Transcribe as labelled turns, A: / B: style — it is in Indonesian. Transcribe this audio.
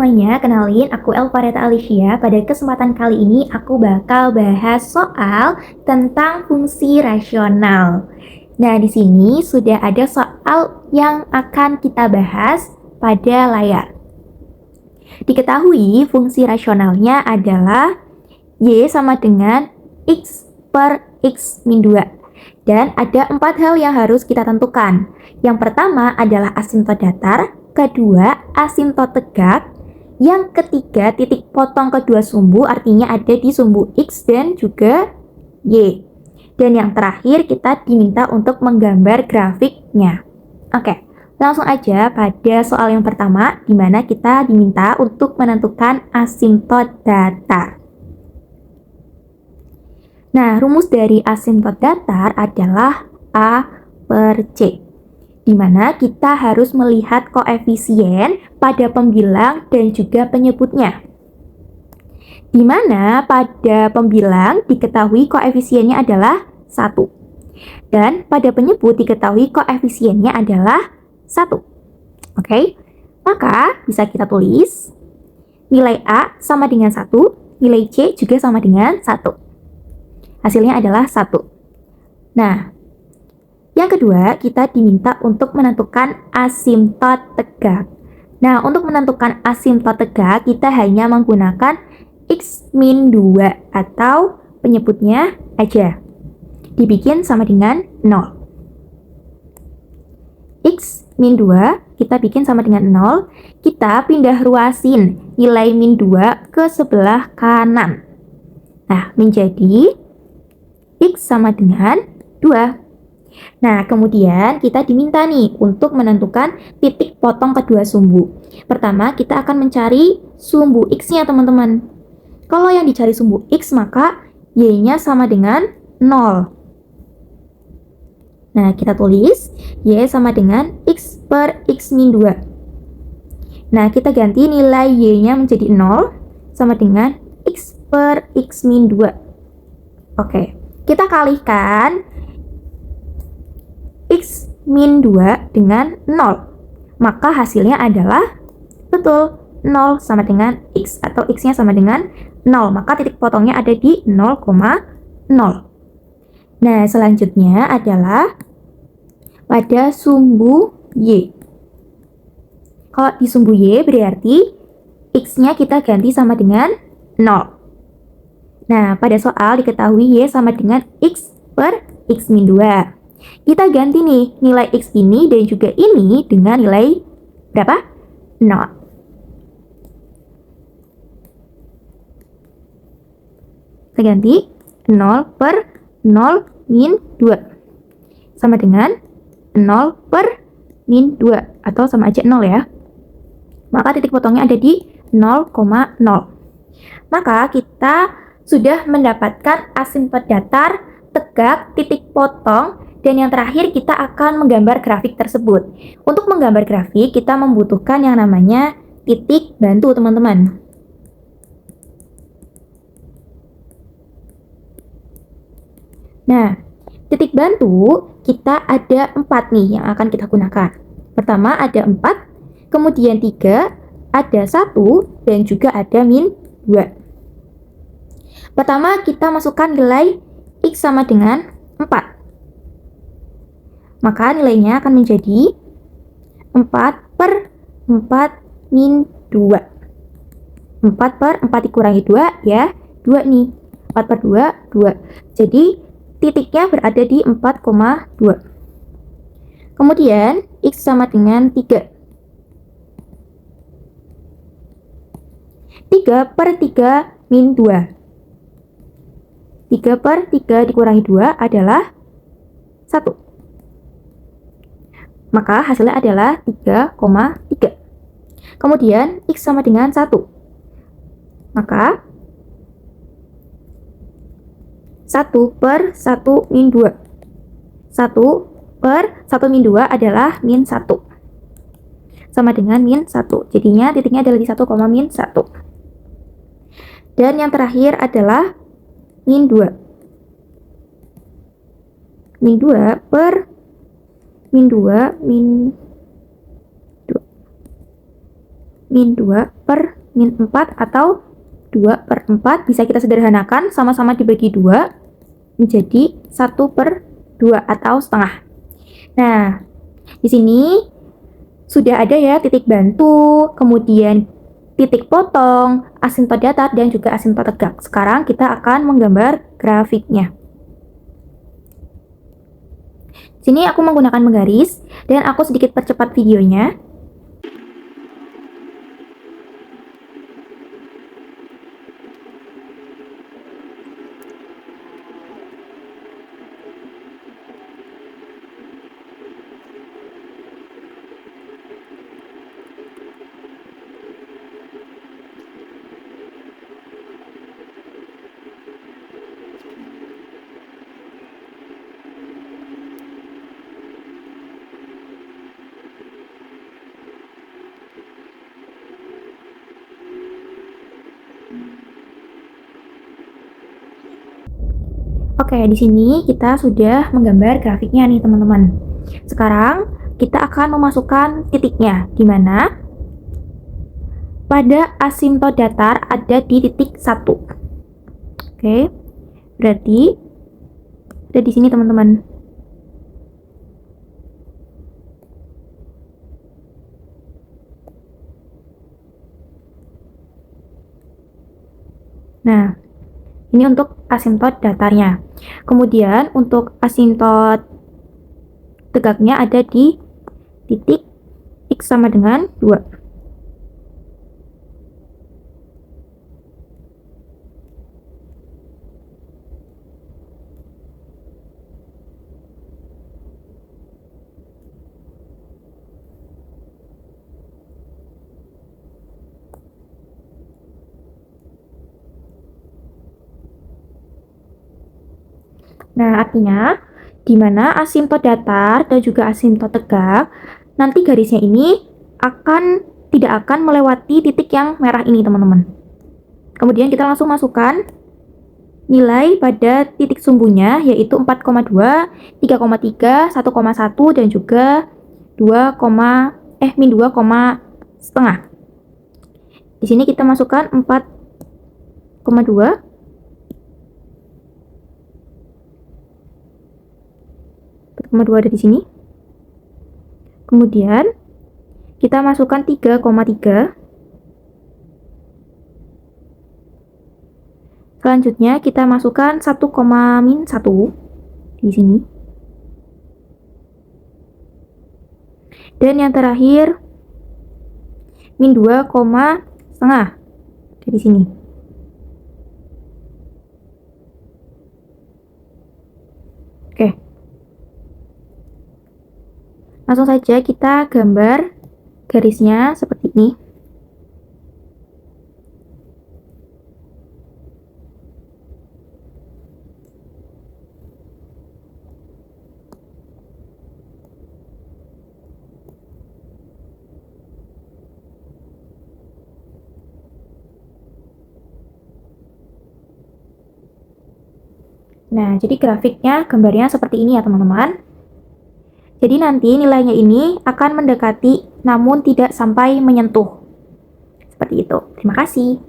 A: semuanya, kenalin aku Elvareta Alicia. Pada kesempatan kali ini aku bakal bahas soal tentang fungsi rasional. Nah, di sini sudah ada soal yang akan kita bahas pada layar. Diketahui fungsi rasionalnya adalah Y sama dengan X per X min 2. Dan ada 4 hal yang harus kita tentukan. Yang pertama adalah asimtot datar, kedua asimtot tegak, yang ketiga titik potong kedua sumbu artinya ada di sumbu X dan juga Y. Dan yang terakhir kita diminta untuk menggambar grafiknya. Oke, langsung aja pada soal yang pertama di mana kita diminta untuk menentukan asimtot datar. Nah, rumus dari asimtot datar adalah A per C, di mana kita harus melihat koefisien pada pembilang dan juga penyebutnya. Di mana pada pembilang diketahui koefisiennya adalah 1. Dan pada penyebut diketahui koefisiennya adalah 1. Oke, maka bisa kita tulis nilai A sama dengan 1, nilai C juga sama dengan 1. Hasilnya adalah 1. Nah, yang kedua, kita diminta untuk menentukan asimtot tegak. Nah, untuk menentukan asimtot tegak, kita hanya menggunakan X min 2 atau penyebutnya aja. Dibikin sama dengan 0. X min 2, kita bikin sama dengan 0. Kita pindah ruasin nilai min 2 ke sebelah kanan. Nah, menjadi X sama dengan 2. Nah, kemudian kita diminta nih untuk menentukan titik potong kedua sumbu. Pertama, kita akan mencari sumbu X-nya, teman-teman. Kalau yang dicari sumbu X, maka Y-nya sama dengan 0. Nah, kita tulis Y sama dengan X per X min 2. Nah, kita ganti nilai Y-nya menjadi 0 sama dengan X per X min 2. Oke. Kita kalikan X min 2 dengan 0. Maka hasilnya adalah betul 0 sama dengan X atau X-nya sama dengan 0. Maka titik potongnya ada di 0,0. Nah, selanjutnya adalah pada sumbu Y. Kalau di sumbu Y berarti X-nya kita ganti sama dengan 0. Nah, pada soal diketahui Y sama dengan X per X min 2. Kita ganti nih nilai X ini dan juga ini dengan nilai berapa? 0. Kita ganti 0 per 0 min 2. Sama dengan 0 per min 2. Atau sama aja 0 ya. Maka titik potongnya ada di 0,0. Maka kita sudah mendapatkan asimtot datar, tegak, titik potong, dan yang terakhir kita akan menggambar grafik tersebut. Untuk menggambar grafik, kita membutuhkan yang namanya titik bantu, teman-teman. Nah, titik bantu kita ada 4 nih yang akan kita gunakan. Pertama ada 4, kemudian 3, ada 1, dan juga ada min 2. Pertama, kita masukkan nilai X sama dengan 4. Maka nilainya akan menjadi 4 per 4 min 2. 4 per 4 dikurangi 2 ya, 2 nih. 4 per 2, 2. Jadi, titiknya berada di 4,2. Kemudian, X sama dengan 3. 3 per 3 min 2. 3 per 3 dikurangi 2 adalah 1. Maka hasilnya adalah 3,3. Kemudian X sama dengan 1. Maka 1 per 1 min 2. 1 per 1 min 2 adalah min 1. Sama dengan min 1. Jadinya titiknya adalah di 1, min 1. Dan yang terakhir adalah min 2. Min 2 per min 2 min 2. Min 2 per min 4 atau 2 per 4 bisa kita sederhanakan, sama-sama dibagi 2 menjadi 1 per 2 atau setengah. Nah, di sini sudah ada ya titik bantu, kemudian titik potong, asintot datar, dan juga asintot tegak. Sekarang kita akan menggambar grafiknya. Di sini aku menggunakan menggaris, dan aku sedikit percepat videonya. Oke, di sini kita sudah menggambar grafiknya nih teman-teman. Sekarang kita akan memasukkan titiknya, di mana pada asintot datar ada di titik 1. Oke, berarti ada di sini teman-teman. Nah, ini untuk asintot datarnya. Kemudian untuk asintot tegaknya ada di titik X sama dengan 2. Nah, artinya di mana asintot datar dan juga asintot tegak, nanti garisnya ini tidak akan melewati titik yang merah ini, teman-teman. Kemudian kita langsung masukkan nilai pada titik sumbunya, yaitu 4,2, 3,3, 1,1, dan juga min 2, setengah. Di sini kita masukkan 4,2. 4,2 ada di sini. Kemudian kita masukkan 3,3. Selanjutnya kita masukkan 1,-1 di sini. Dan yang terakhir min 2, setengah di sini. Oke. Langsung saja kita gambar garisnya seperti ini. Nah, jadi grafiknya, gambarnya seperti ini ya teman-teman. Jadi nanti nilainya ini akan mendekati namun tidak sampai menyentuh. Seperti itu. Terima kasih.